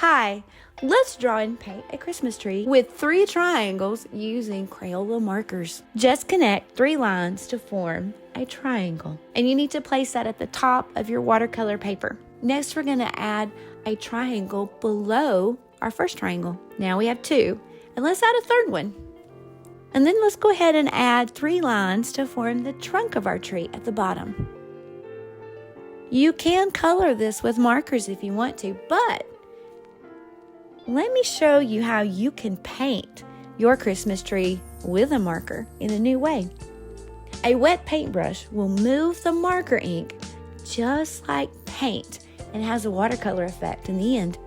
Hi, let's draw and paint a Christmas tree with 3 triangles using Crayola markers. Just connect 3 lines to form a triangle, and you need to place that at the top of your watercolor paper. Next, we're going to add a triangle below our first triangle. Now we have 2, and let's add a third one. And then let's go ahead and add 3 lines to form the trunk of our tree at the bottom. You can color this with markers if you want to, but let me show you how you can paint your Christmas tree with a marker in a new way. A wet paintbrush will move the marker ink just like paint and has a watercolor effect in the end.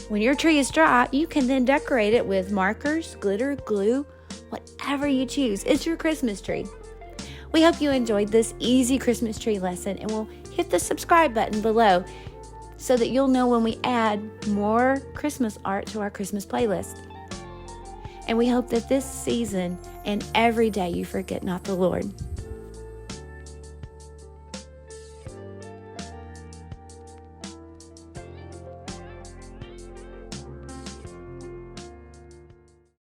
When your tree is dry, you can then decorate it with markers, glitter, glue, whatever you choose. It's your Christmas tree. We hope you enjoyed this easy Christmas tree lesson, and we'll hit the subscribe button below so that you'll know when we add more Christmas art to our Christmas playlist. And we hope that this season and every day you forget not the Lord.